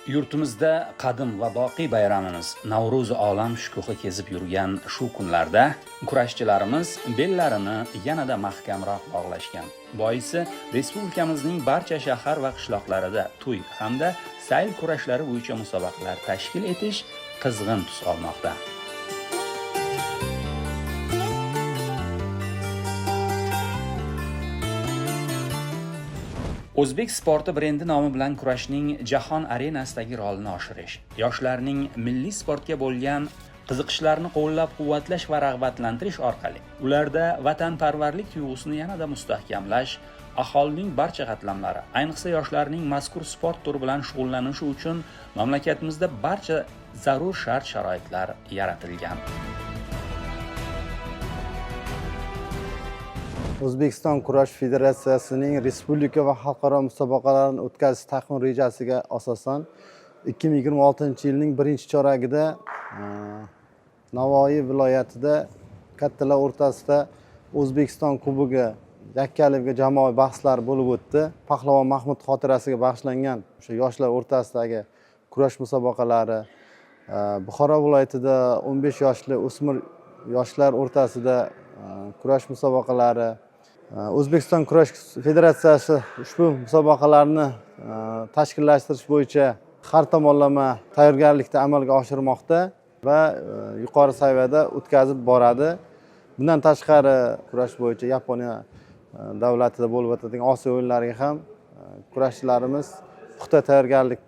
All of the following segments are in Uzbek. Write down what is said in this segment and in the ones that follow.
Yurtimizda qadim va boqiy bayramimiz Navro'z olam shukuhi kezib yurgan shu kunlarda kurashchilarimiz bellarini yanada mahkamroq bog'lashgan. Boisi respublikamizning barcha shahar va qishloqlarida to'y hamda sayl kurashlari bo'yicha musobaqalar tashkil etish qizg'in tus olmoqda. O'zbek sporti brendi nomi bilan kurashning jahon arenasidagi rolini oshirish, yoshlarning milliy sportga bo'lgan qiziqishlarini qo'llab-quvvatlash va rag'batlantirish orqali ularda vatanparvarlik tuyg'usini yanada mustahkamlash, aholining barcha qatlamlari, ayniqsa yoshlarning mazkur sport turi bilan shug'ullanishi uchun mamlakatimizda barcha zarur shart-sharoitlar yaratilgan. O'zbekiston kurash federatsiyasining respublika va xalqaro musobaqalarni o'tkazish taqvim rejasiga asosan 2026-yilning birinchi choragida Navoiy viloyatida kattalar o'rtasida O'zbekiston kubogi yakkalikka jamoaviy bahslari bo'lib o'tdi. Pahlavon Mahmud xotirasiga bag'ishlangan o'sha yoshlar o'rtasidagi kurash musobaqalari, Buxoro viloyatida 15 yoshli o'smir yoshlar o'rtasida kurash musobaqalari, O'zbekiston kurash federatsiyasi ushbu musobaqalarni tashkillashtirish bo'yicha har tomonlama tayyorgarlikda amalga oshirmoqda va yuqori saviyada o'tkazib boradi. Bundan tashqari kurash bo'yicha Yaponiya davlatida bo'lib o'tadigan Osiyo o'yinlariga ham kurashchilarimiz puxta tayyorgarlik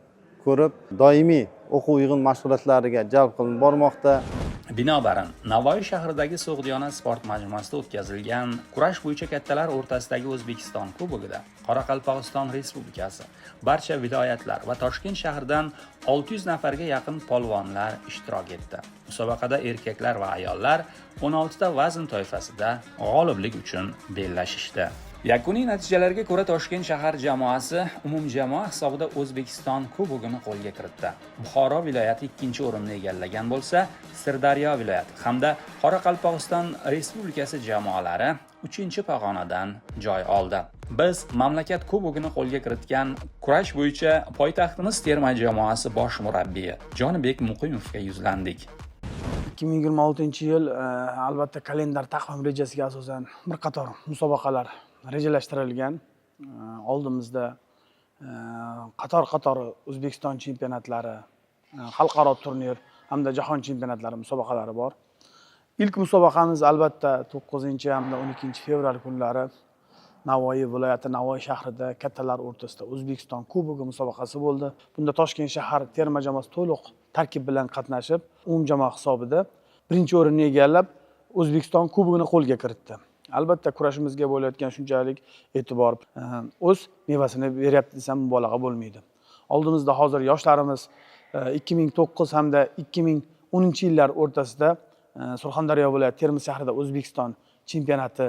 ko'rib, doimiy o'quv yig'in mashg'ulotlariga jalb qilinib bormoqda. Binobarin, Navoiy shahridagi So'g'diyona sport majmuasida o'tkazilgan kurash bo'yicha kattalar o'rtasidagi O'zbekiston kubogida Qoraqalpog'iston Respublikasi, barcha viloyatlar va Toshkent shahridan 600 nafarga yaqin polvonlar ishtirok etdi. Musobaqada erkaklar va ayollar 16 ta vazn toifasida g'oliblik uchun bellashishdi. Yakuniy natijalarga ko'ra Toshkent shahar jamoasi umumjamoa hisobida O'zbekiston kubogini qo'lga kiritdi. Buxoro viloyati 2-o'rinni egallagan bo'lsa, Sirdaryo viloyati hamda Qoraqalpog'iston Respublikasi jamoalari 3-pog'onadan joy oldi. Biz mamlakat kubogini qo'lga kiritgan kurash bo'yicha poytaxtimiz terma jamoasi bosh murabbiyi Jonibek Muqimovga yuzlandik. 2026-yil albatta kalendar taqvim rejasiga asosan bir qator musobaqalar rejalashtirilgan. Oldimizda qator O'zbekiston chempionatlari, xalqaro turnir hamda jahon chempionatlari musobaqalari bor. Ilk musobaqamiz albatta 9 hamda 12 fevral kunlari Navoiy viloyati Navoiy shahrida kattalar o'rtasida O'zbekiston kubogi musobaqasi bo'ldi. Bunda Toshkent shahar terma jamoasi to'liq tarkib bilan qatnashib, umumjamoa hisobida birinchi o'rinni egallab, O'zbekiston kubogini qo'lga kiritdi. Albatta kurashimizga bo'layotgan shunchalik e'tibor o'z mevasini beryapti desam mubolag'a bo'lmaydi. Oldimizda hozir yoshlarimiz 2009 hamda 2010-yillar o'rtasida Surxondaryo viloyati Termiz shahrida O'zbekiston chempionati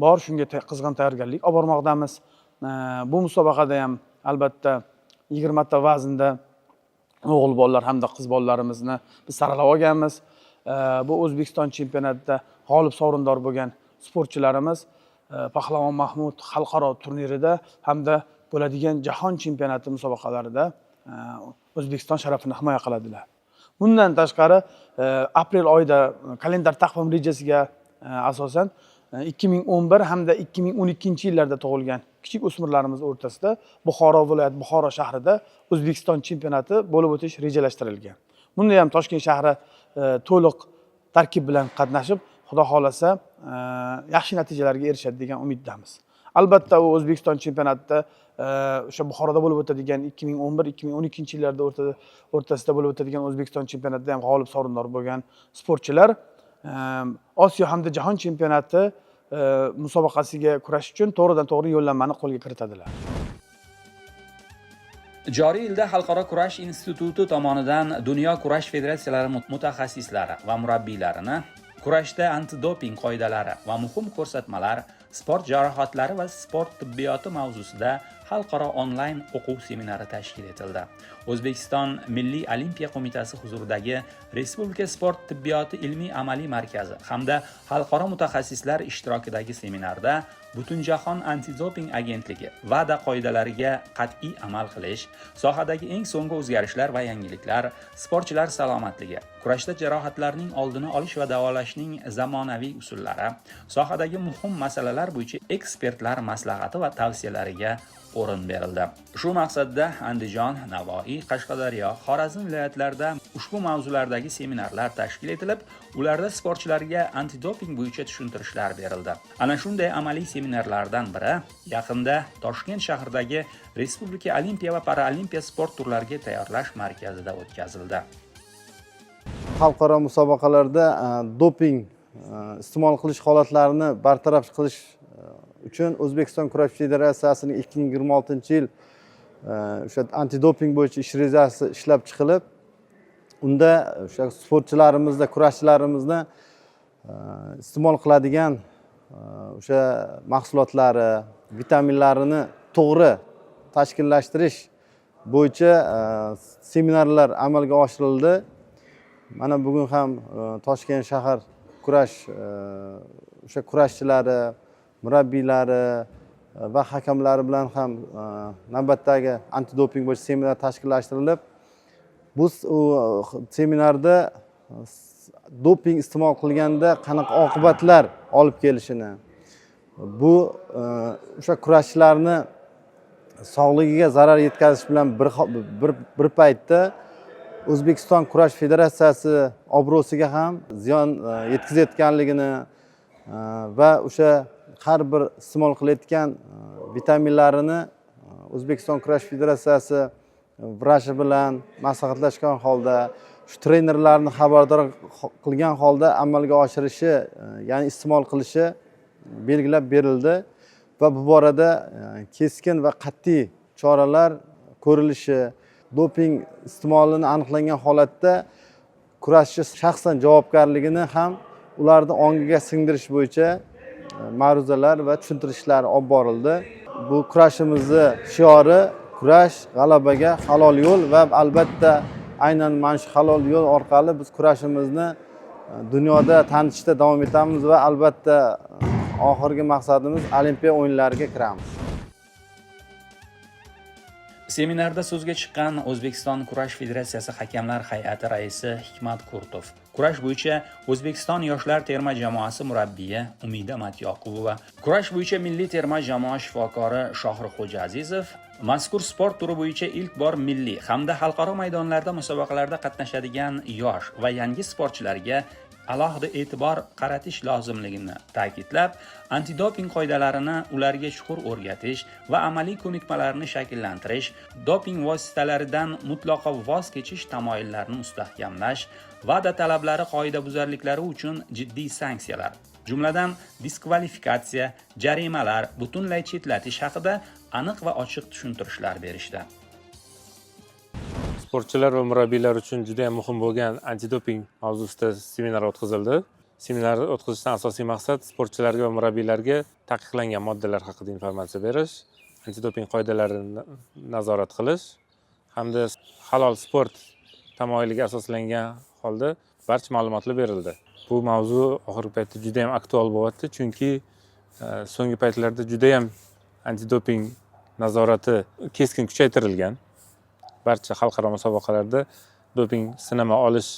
bor. Shunga qizg'in tayyorgarlik olib bormoqdamiz. Bu musobaqada ham albatta 20 ta vaznda o'g'il bolalar hamda qiz bolalarimizni biz saralab olganmiz. Bu O'zbekiston chempionatida g'olib sovrindor bo'lgan sportchilarimiz Pahlavon Mahmud xalqaro turnirida hamda bo'ladigan jahon chempionati musobaqalarida O'zbekiston sharafini himoya qiladilar. Bundan tashqari aprel oyida kalendar taqvim rejasiga asosan 2011 hamda 2012-yillarda tug'ilgan kichik o'smirlarimiz o'rtasida Buxoro viloyati Buxoro shahrida O'zbekiston chempionati bo'lib o'tish rejalashtirilgan. Bunda ham Toshkent shahri to'liq tarkib bilan qatnashib, Xudo xolasa yaxshi natijalarga erishadi degan umiddamiz. Albatta u O'zbekiston chempionatida o'sha Buxoroda bo'lib o'tadigan 2011-2012-yillarda o'rtasida bo'lib o'tadigan O'zbekiston chempionatida ham g'olib sovrindor bo'lgan sportchilar Osiyo hamda jahon chempionati musobaqasiga kurash uchun to'g'ridan-to'g'ri yo'llanmani qo'lga kiritadilar. Joriy yilda Xalqaro kurash instituti tomonidan Dunyo kurash federatsiyalari mutaxassislari va murabbiylarini kurashda antidoping qoidalari va muhim ko'rsatmalar, sport jarohatlari va sport tibbiyoti mavzusida xalqaro onlayn o'quv seminari tashkil etildi. O'zbekiston Milliy olimpiya qo'mitasi huzuridagi Respublika sport tibbiyoti ilmiy amaliy markazi hamda xalqaro mutaxassislar ishtirokidagi seminarda Butunjahon antidoping agentligi va'da qoidalariga qat'iy amal qilish, sohadagi eng so'nggi o'zgarishlar va yangiliklar, sportchilar salomatligi, kurashda jarohatlarning oldini olish va davolashning zamonaviy usullari, sohadagi muhim masalalar bo'yicha ekspertlar maslahati va tavsiyalariga o'rin berildi. Shu maqsadda Andijon, Navoiy, Qashqadaryo, Xorazm viloyatlarida ushbu mavzulardagi seminarlar tashkil etilib, ularda sportchilarga antidoping bo'yicha tushuntirishlar berildi. Ana shunday amaliy seminarlardan biri yaqinda Toshkent shahridagi Respublika olimpiya va paralimpiya sport turlariga tayyorlash markazida o'tkazildi. Xalqaro musobaqalarda doping iste'mol qilish holatlarini bartaraf qilish uchun O'zbekiston kurash federatsiyasining 2026-yil o'sha antidoping bo'yicha ish rejasi ishlab chiqilib, unda o'sha sportchilarimizda, kurashchilarimizni iste'mol qiladigan o'sha mahsulotlari, vitaminlarini to'g'ri tashkillashtirish bo'yicha seminarlar amalga oshirildi. Mana bugun ham Toshkent shahar kurash o'sha kurashchilari, murabbiylari va hakamlari bilan ham navbatdagi antidoping bo'yicha seminar tashkillashtirilib, bu seminarda doping iste'mol qilganda qanaqa oqibatlar olib kelishini, bu o'sha kurashchilarni sog'ligiga zarar yetkazish bilan bir paytda O'zbekiston kurash federatsiyasi obro'siga ham ziyon yetkazayotganligini va o'sha har bir iste'mol qilayotgan vitaminlarini O'zbekiston kurash federatsiyasi vrachi bilan maslahatlashgan holda, shu trenerlarni xabardor qilgan holda amalga oshirishi, ya'ni iste'mol qilishi belgilab berildi va bu borada keskin va qat'iy choralar ko'rilishi, doping iste'molini aniqlangan holatda kurashchi shaxsan javobgarligini ham ularni ongiga singdirish bo'yicha ma'ruzalar va tushuntirishlar olib borildi. Bu kurashimizni shiori kurash g'alabaga halol yo'l va albatta aynan mana shu halol yo'l orqali biz kurashimizni dunyoda tanitishda davom etamiz va albatta oxirgi maqsadimiz Olimpiya o'yinlariga kiramiz. Seminarda so'zga chiqqan O'zbekiston kurash federatsiyasi hakamlar hay'ati raisi Hikmat Kurtov, kurash bo'yicha O'zbekiston yoshlar terma jamoasi murabbiyi Umida Matyoqubova, kurash bo'yicha milliy terma jamoa shifokori Shohrixo'ja Azizov mazkur sport turi bo'yicha ilk bor milliy hamda xalqaro maydonlarda musobaqalarda qatnashadigan yosh va yangi sportchilarga alohida e'tibor qaratish lozimligini ta'kidlab, antidoping qoidalarini ularga chuqur o'rgatish va amaliy ko'nikmalarni shakllantirish, doping vositalaridan mutlaqo voz kechish tamoyillarini mustahkamlash, va'da talablari qoidabuzarliklari uchun jiddiy sanksiyalar, jumladan diskvalifikatsiya, jarimalar, butunlay chetlatish haqida aniq va ochiq tushuntirishlar berishdi. Sportchilar va murabbiylar uchun juda ham muhim bo'lgan antidoping mavzusida seminar o'tkazildi. Seminar o'tkazishdan asosiy maqsad sportchilarga va murabbiylarga taqiqlangan moddalar haqida informatsiya berish, antidoping qoidalarini nazorat qilish hamda halol sport tamoyiliga asoslangan holda barcha ma'lumotlar berildi. Bu mavzu oxirgi paytda juda ham aktual bo'lyapti, chunki so'nggi paytlarda juda ham antidoping nazorati keskin kuchaytirilgan. Barcha xalqaro musobaqalarda doping sinama olish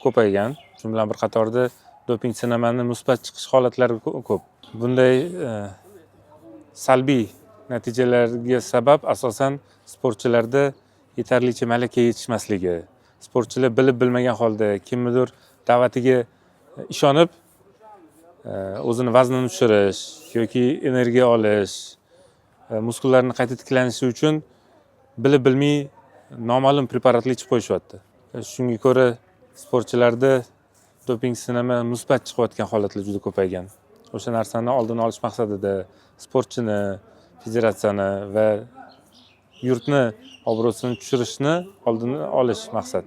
ko'paygan. Jumladan bir qatorda doping sinamani musbat chiqish holatlari ko'p. Bunday salbiy natijalarga sabab asosan sportchilarda yetarlicha malaka yetishmasligi. Sportchilar bilib bilmagan holda kimnidir da'vatiga ishonib o'zini vaznini tushirish yoki energiya olish, muskullarni qayta tiklanishi uchun bilib bilmay noma'lum preparatlar ichib qo'yishyapti. Shunga ko'ra sportchilarda doping sinama musbat chiqayotgan holatlar juda ko'paygan. O'sha narsani oldini olish maqsadida sportchini, federatsiyani va yurtni obro'sini tushirishni oldini olish maqsad.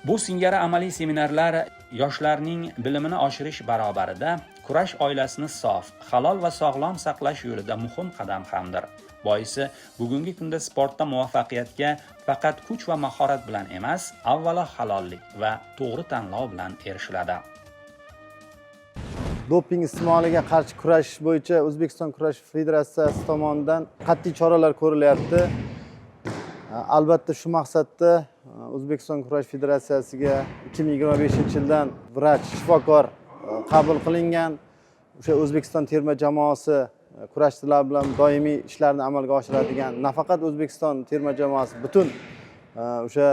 Bu singari amaliy seminarlar yoshlarning bilimini oshirish barobarida kurash oilasini sof, halol va sog'lom saqlash yo'lida muhim qadam hamdir. Boisi, bugungi kunda sportda muvaffaqiyatga faqat kuch va mahorat bilan emas, avvalo halollik va to'g'ri tanlov bilan erishiladi. Doping iste'moliga qarshi kurashish bo'yicha O'zbekiston kurash federatsiyasi tomonidan qat'iy choralar ko'rilyapti. Albatta shu maqsadda O'zbekiston kurash federatsiyasiga 2025-yildan vrach, shifokor qabul qilingan. O'sha O'zbekiston terma jamoasi kurashchilar bilan doimiy ishlarni amalga oshiradigan, nafaqat O'zbekiston terma jamoasi butun o'sha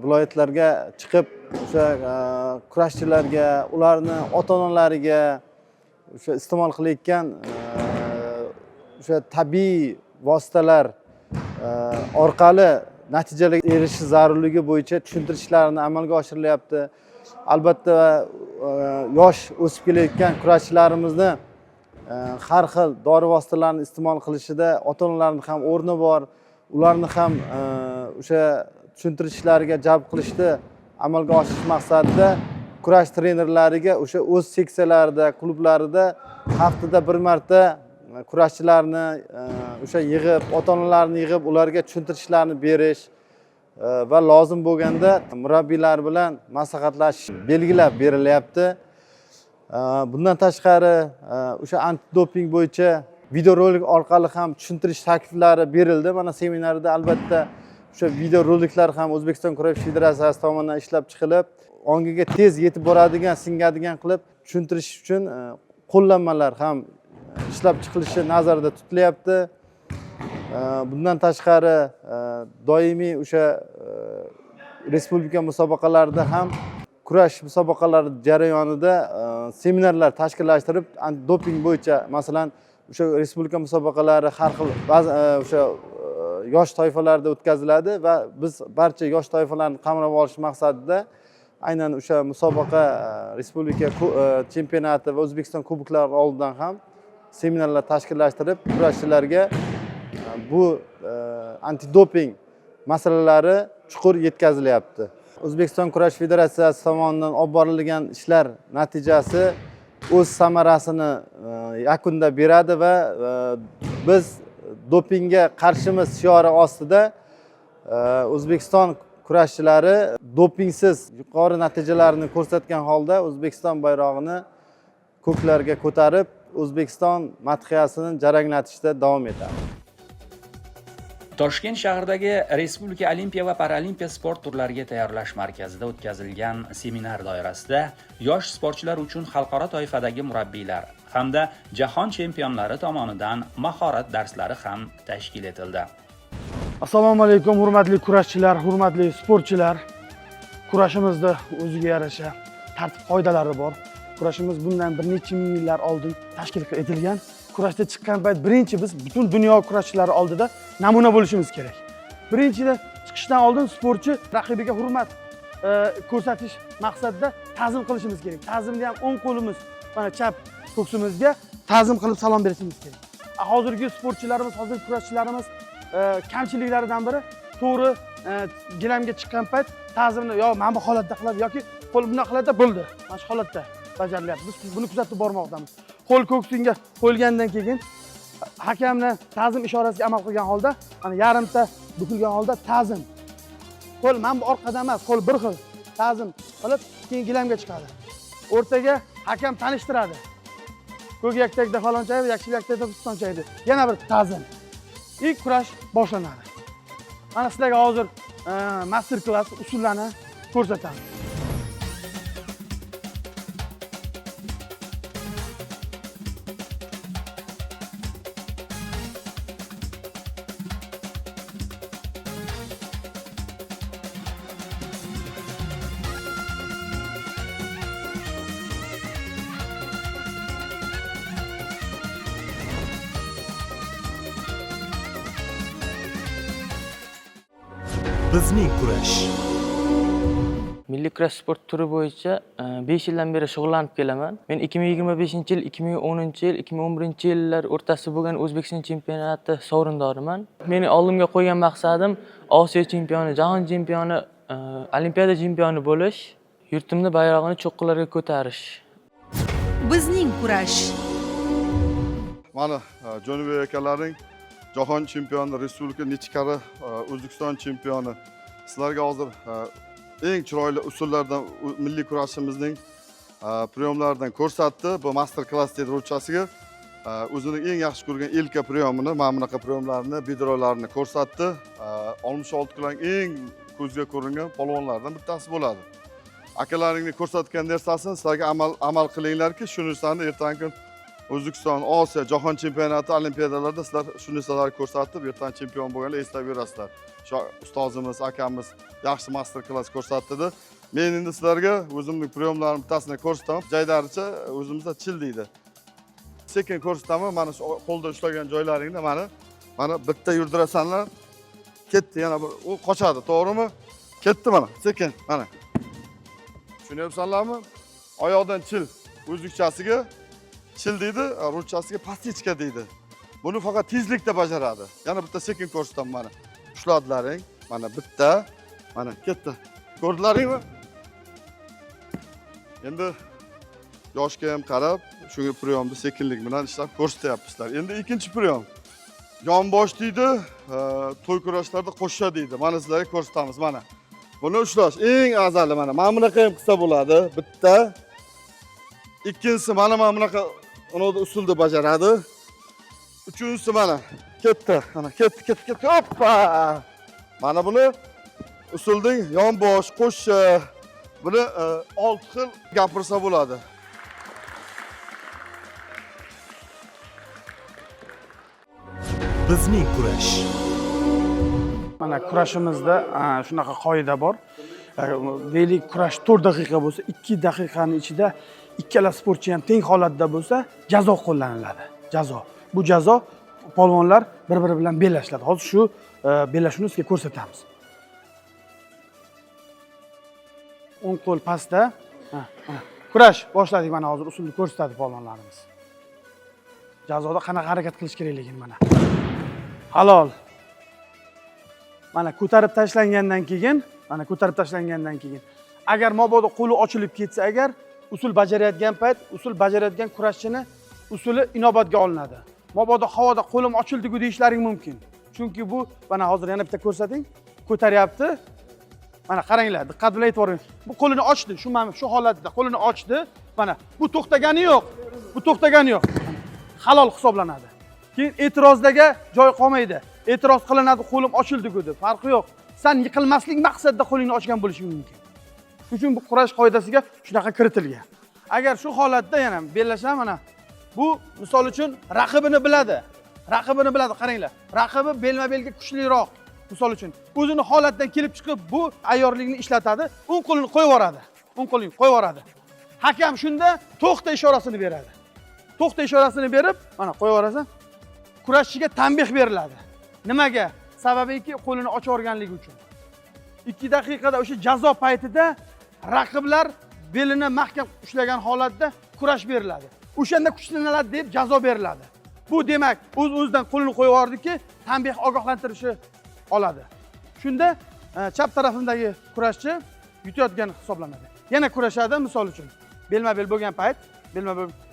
viloyatlarga chiqib, o'sha kurashchilarga, ularni ota-onalariga o'sha iste'mol qilayotgan o'sha tabiiy vositalar orqali natijalarga erishish zarurligi bo'yicha tushuntirishlarni amalga oshirilyapti. Albatta yosh o'sib kelayotgan kurashchilarimizni har xil dori vositalarini iste'mol qilishida ota-onalarning ham o'rni bor. Ularni ham o'sha tushuntirishlarga jalb qilishni amalga oshirish maqsadida kurash trenerlariga o'sha o'z seksiyalarida, klublarida haftada bir marta kurashchilarni o'sha yig'ib, ota-onalarni yig'ib, ularga tushuntirishlarni berish va lozim bo'lganda murabbiylar bilan maslahatlashish belgilab berilyapti. Bundan tashqari o'sha antidoping bo'yicha videorolik orqali ham tushuntirish takliflari berildi. Mana seminarda albatta o'sha videoroliklar ham O'zbekiston kurash federatsiyasi tomonidan ishlab chiqilib, ongiga tez yetib boradigan, singadigan qilib tushuntirish uchun qo'llanmalar ham ishlab chiqilishi nazarda tutilyapti. Bundan tashqari doimiy o'sha respublika musobaqalarida ham kurash musobaqalari jarayonida seminarlar tashkillashtirib, antidoping bo'yicha, masalan, o'sha respublika musobaqalari har xil o'sha yosh toifalarda o'tkaziladi va biz barcha yosh toifalarni qamrab olish maqsadida aynan o'sha musobaqa respublika chempionati va O'zbekiston kuboklari oldidan ham seminarlar tashkillashtirib, kurashchilarga bu antidoping masalalari chuqur yetkazilyapti. O'zbekiston kurash federatsiyasi tomonidan olib borilgan ishlar natijasi o'z samarasini yakunda beradi va biz dopingga qarshimiz shiori ostida O'zbekiston kurashchilari dopingsiz yuqori natijalarni ko'rsatgan holda O'zbekiston bayrog'ini ko'klarga ko'tarib, O'zbekiston madhiyasini jaranglatishda davom etadi. Toshkent shahridagi Respublika Olimpiya va Paralimpiya sport turlariga tayyorlash markazida o'tkazilgan seminar doirasida yosh sportchilar uchun xalqaro toifadagi murabbiylar hamda jahon chempionlari tomonidan mahorat darslari ham tashkil etildi. Assalomu alaykum, hurmatli kurashchilar, hurmatli sportchilar. Kurashimizda o'ziga yarasha tartib qoidalari bor. Kurashimiz bundan bir necha ming yillar oldin tashkil etilgan. Kurashda chiqqan payt birinchi biz butun dunyo kurashchilari oldida namuna bo'lishimiz kerak. Birinchidan chiqishdan oldin sportchi raqibiga hurmat ko'rsatish maqsadida ta'zim qilishimiz kerak. Ta'zimni ham o'ng qo'limiz mana chap ko'ksimizga ta'zim qilib salom berishimiz kerak. Hozirgi sportchilarimiz, hozirgi kurashchilarimiz kamchiliklaridan biri to'g'ri gilamga chiqqan payt ta'zimni yo mana bu holatda qiladi yoki qo'l bunday qiladi bo'ldi. Mana shu holatda bajarilyapti. Biz buni kuzatib bormoqdamiz. Qo'l ko'ksinga qo'yilgandan keyin hakamni ta'zim ishorasiga amal qilgan holda, mana yarimta bukilgan holda ta'zim. Qo'l mana bu orqadan emas, qo'l bir xil ta'zim qilib keyin gilamga chiqadi. O'rtaga hakam tanishtiradi. Ko'k yaktakda falonchaydi, yakshil yaktakda pistonchaydi. Yana bir ta'zim. İlk kurash boshlanadi. Mana sizlarga hozir master klass usullarni ko'rsatamiz. Bizning kurash. Milliy kurash sport turi bo'yicha 5 yildan beri shug'ullanib kelaman. Men 2025-yil, 2010-yil, 2011-yillar o'rtasida bo'lgan O'zbekiston chempionati sovrindoriman. Meni oldimga qo'ygan maqsadim Osiyo chempioni, jahon chempioni, Olimpiada chempioni bo'lish, yurtimni bayrog'ini cho'qqilarga ko'tarish. bizning kurash. Mana Janubiy akalaring jahon chempioni, respublika necha karra O'zbekiston chempioni. Sizlarga hozir eng chiroyli usullardan milliy kurashimizning priyomlaridan ko'rsatdi. Bu master klass dedi ruchasiga. O'zining eng yaxshi ko'rgan ilka priyomini, mana bunaqa priyomlarni, bidrolarini ko'rsatdi. 66 kilong eng ko'zga ko'ringan polvonlardan bittasi bo'ladi. Akalaringni ko'rsatgan narsasini sizlarga amal qilinglarki, shu narsani ertangi kun O'zbekiston, Osiyo, jahon chempionati, olimpiadalarda sizlar shu narsalarni ko'rsatib, ertaga chempion bo'lganlar eslab yurasizlar. Shu ustozimiz, akamiz yaxshi master klass ko'rsatdi. Men endi sizlarga o'zimning priyomlarimni bittasini ko'rsataman. Jaydaricha o'zimizda chil deydi. Sekin ko'rsataman. Mana shu qo'lda ushlagan joylaringda mana bitta yurdirasanlar, ketdi yana u qochadi, to'g'rimi? Ketdi mana, sekin mana. Tushunyapsanlarmi? Oyoqdan chil, o'zbekchasiga chil deydi, ruchasiga pastichka deydi. Buni faqat tezlikda bajaradi. Yana bitta sekin ko'rsataman mana. Ushladlaring, mana bitta, mana ketdi. Ko'rdilaringmi? Endi yoshga ham qarab, shunga priyomni sekinlik bilan ishlab ko'rsatyapsizlar. Endi ikkinchi priyom. Yonbosh deydi, to'y kurashlarda qo'shsha deydi. Mana sizlarga ko'rsatamiz mana. Buni ushlash eng afzali mana. Mana bunaqa ham qilsa bo'ladi. Bitta. Ikkinchisi mana bunaqa usulda bajaradi. Uchinchisi mana ketdi. Mana ketdi. Hoppa! Mana buni usulding yonbosh, qo'shsha. Buni 6 xil gapirsa bo'ladi. bizning kurash. Mana kurashimizda shunaqa qoida bor. Deylik kurash 4 daqiqa bo'lsa, 2 daqiqaning ichida ikkala sportchi ham teng holatda bo'lsa, jazo qo'llaniladi. Jazo. Bu jazo polvonlar bir-biri bilan bellashadi. Hozir shu bellashuvni sizga ko'rsatamiz. O'ng qo'l pastda. Kurash boshladik mana hozir usulni ko'rsatadi polvonlarimiz. Jazoda qanaqa harakat qilish kerakligini mana. Halol. Mana ko'tarib tashlangandan keyin, agar mabodo qo'li ochilib ketsa, agar usul bajarayotgan payt, usul bajarayotgan kurashchini usuli inobatga olinadi. Mabodo havoda qo'lim ochildi-ku deyishlaring mumkin. Chunki bu mana hozir yana bitta ko'rsating, ko'taryapti. Mana qaranglar, diqqat bilan e'tiboring. Bu qo'lini ochdi, shu holatda qo'lini ochdi. Mana bu to'xtagani yo'q. Halol hisoblanadi. Keyin e'tirozdaga joy qolmaydi. E'tiroz qilinadi, qo'lim ochildi-ku deb. Farqi yo'q. Sen yiqilmaslik maqsadida qo'lingni ochgan bo'lishing mumkin. Shuning uchun bu kurash qoidasiga shunaqa kiritilgan. Agar shu holatda yana bellasham mana bu misol uchun raqibini biladi, qaranglar. Raqibi belma-belga kuchliroq. Misol uchun o'zini holatdan kelib chiqib bu ayyorlikni ishlatadi, o'ng qo'lini qo'yib yuboradi. Hakam shunda to'xta ishorasini beradi. To'xta ishorasini berib, mana qo'yib yuborasan. Kurashchiga tanbeh beriladi. Nimaga? Sababiki qo'lini ochib o'rganligi uchun. 2 daqiqada o'sha jazo paytida raqiblar belini mahkam ushlagan holatda kurash beriladi. O'shanda kuchlanadi deb jazo beriladi. Bu demak, o'z-o'zidan qo'lini qo'yib yubordiki, tanbeh ogohlantirishi oladi. Shunda chap tarafimdagi kurashchi yutayotgan hisoblanadi. Yana kurashadi, misol uchun. Belma-bel bo'lgan payt,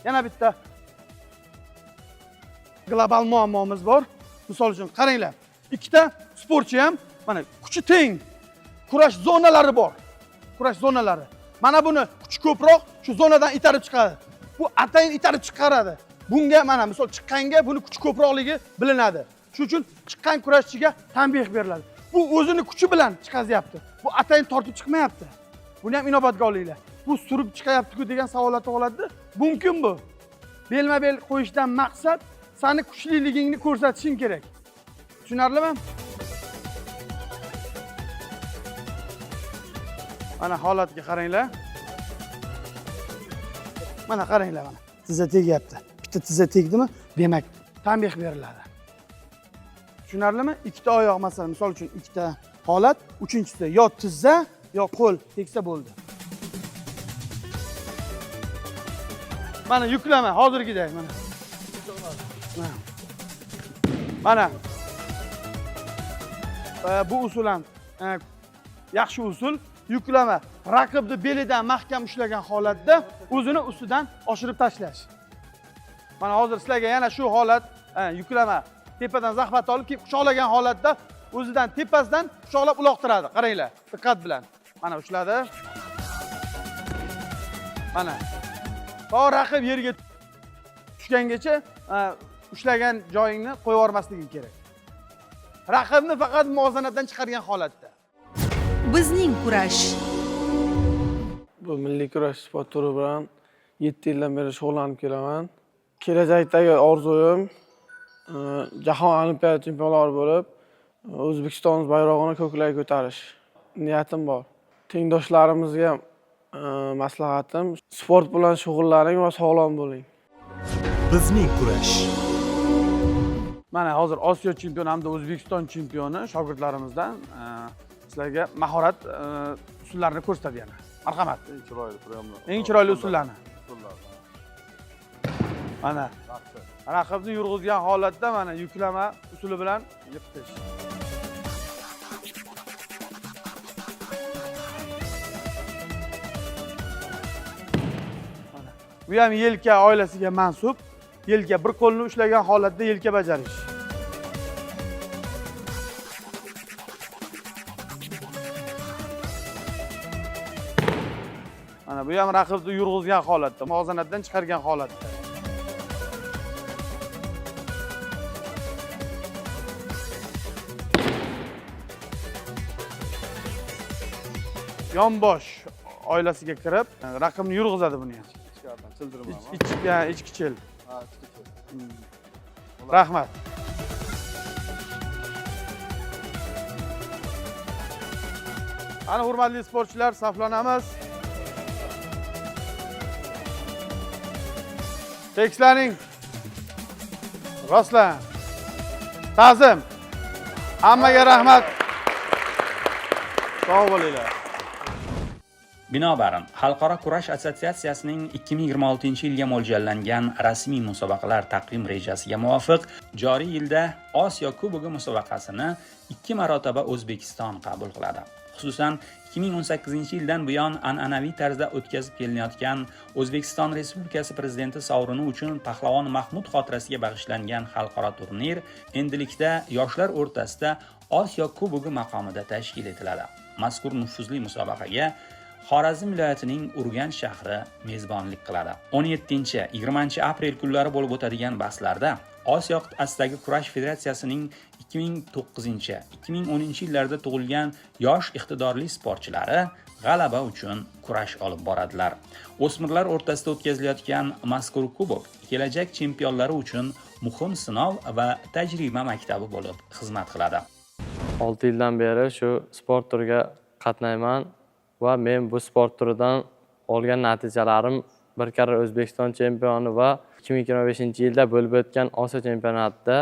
yana bitta global muammomiz bor. Misol uchun qaranglar, ikkita sportchi ham mana kuchi teng kurash zonalari bor. Mana buni kuchi ko'proq shu zonadan itarib chiqadi. Bu atayin itarib chiqaradi. Bunga mana misol chiqqanga buni kuchi ko'proqligi bilinadi. Shuning uchun chiqqan kurashchiga tanbeh beriladi. Bu o'zini kuchi bilan chiqazyapti. Bu atayin tortib chiqmayapti. Buni ham inobatga olinglar. Bu surib chiqayapti-ku degan savollar tug'iladi. Mumkin bu. Belma-bel qo'yishdan maqsad seni kuchliligingni ko'rsatishing kerak. Tushunarlimi? Mana holatga qaranglar. Mana qaranglar mana. Tizza tegyapti. Bitta tizza tegdimi? Demak, tanbeh beriladi. Tushunarlimi? Ikkita oyoq masalan, misol uchun ikkita holat, uchinchisi yo tizza, yo qo'l tegsa bo'ldi. Mana yuklama hozirgidek mana. Mana. Bu usul ham yaxshi usul. yuklama raqibni belidan mahkam ushlagan holatda o'zini ustidan oshirib tashlash. Mana hozir sizlarga yana shu holat, yuklama tepadan zahmat olib kelib quchoqlagan holatda o'zidan tepasidan quchoqlab uloqtiradi. Qaranglar, diqqat bilan. Mana ushladi. Mana. To raqib yerga tushgangacha ushlagan joyingni qo'yib yubormasliging kerak. Raqibni faqat muvozanatdan chiqargan holatda. Bizning kurash. Bu milliy kurash sport turi bilan 7 yildan beri shug'ullanib kelaman. Kelajakdagi orzuyim jahon olimpiada chempionlari bo'lib, O'zbekiston bayrog'ini ko'klarga ko'tarish niyatim bor. Tengdoshlarimizga maslahatim, sport bilan shug'ullaning va sog'lom bo'ling. Bizning kurash. Mana hozir Osiyo chempioni hamda O'zbekiston chempioni shogirdlarimizdan sizlarga mahorat usullarini ko'rsatadi yana. Marhamat. Eng chiroyli usullarni. Mana raqibni yurg'izgan holatda mana yuklama usuli bilan yiqitish. Bu ham yelka oilasiga mansub. Yelka bir qo'lni ushlagan holatda yelka bajarish. Mana bu ham raqibni yurg'izgan holatda, muvozanatdan chiqargan holatda. Yonbosh oilasiga kirib, raqibni yurg'izadi buni ham. Ichki chel. Rahmat. Ana hurmatli sportchilar, saflanamiz. Tekislaning. Rostlan. Ta'zim. Hammaga rahmat. Sog' bo'linglar. Binobarin, Xalqaro kurash assotsiatsiyasining 2026-yilga mo'ljallangan rasmiy musobaqalar taqvim rejasiga muvofiq joriy yilda Osiyo Kubogi musobaqasini 2 marotaba O'zbekiston qabul qiladi. Xususan, 2018-yildan buyon an'anaviy tarzda o'tkazib kelinayotgan O'zbekiston Respublikasi prezidenti sovrini uchun Pahlavon Mahmud xotirasiga bag'ishlangan xalqaro turnir endilikda yoshlar o'rtasida Osiyo Kubogi maqomida tashkil etiladi. Mazkur nufuzli musobaqaga Xorazm viloyatining Urganch shahri mezbonlik qiladi. 17-20 aprel kunlari bo'lib o'tadigan bahslarda Osiyo qit'asidagi kurash federatsiyasining 2009-2010-yillarda tug'ilgan yosh iqtidorli sportchilari g'alaba uchun kurash olib boradilar. O'smirlar o'rtasida o'tkazilayotgan mazkur kubok kelajak chempionlari uchun muhim sinov va tajriba maktabi bo'lib xizmat qiladi. 6 yildan beri shu sport turiga qatnayman va men bu sport turidan olgan natijalarim bir karra O'zbekiston chempioni va 2025-yilda bo'lib o'tgan Osiyo chempionatida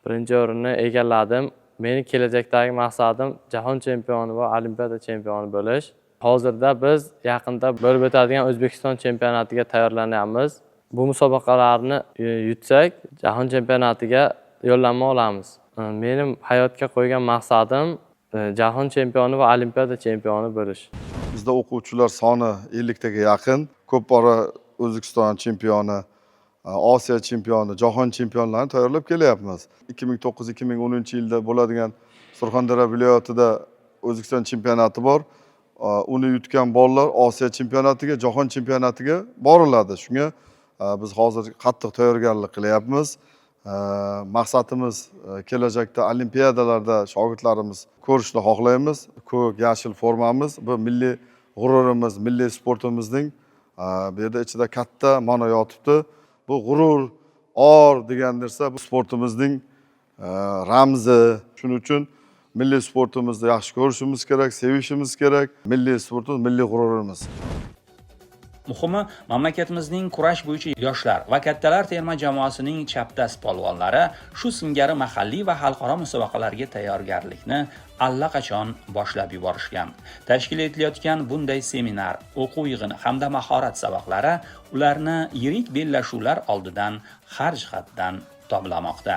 birinchi o'rinni egalladim. Mening kelajakdagi maqsadim jahon chempioni va olimpiada chempioni bo'lish. Hozirda biz yaqinda bo'lib o'tadigan O'zbekiston chempionatiga tayyorlanyapmiz. Bu musobaqalarni yutsak, jahon chempionatiga yo'llanma olamiz. Mening hayotga qo'ygan maqsadim jahon chempioni va olimpiada chempioni bo'lish. Bizda o'quvchilar soni 50 taga yaqin. Ko'p bora O'zbekiston chempioni, Osiyo chempioni, jahon chempionlarini tayyorlab kelyapmiz. 2009-2010-yilda bo'ladigan Surxondaryo viloyatida O'zbekiston chempionati bor. Uni yutgan bolalar Osiyo chempionatiga, jahon chempionatiga boriladi. Shunga biz hozir qattiq tayyorgarlik qilyapmiz. Maqsadimiz kelajakda olimpiadalarda shogirdlarimiz ko'rishni xohlaymiz. Ko'k, yashil formamiz bu milliy g'ururimiz, milliy sportimizning bu yerda ichida katta ma'no yotibdi. Bu g'urur, or degan narsa bu sportimizning ramzi. Shuning uchun milliy sportimizni yaxshi ko'rishimiz kerak, sevishimiz kerak. Milliy sportimiz, milliy g'ururimiz. Muhimi, mamlakatimizning kurash bo'yicha yoshlar va kattalar terma jamoasining chapdast polvonlari shu singari mahalliy va xalqaro musobaqalarga tayyorgarlikni allaqachon boshlab yuborishgan. Tashkil etilayotgan bunday seminar, o'quv yig'ini hamda mahorat saboqlari ularni yirik bellashuvlar oldidan har jihatdan toblamoqda.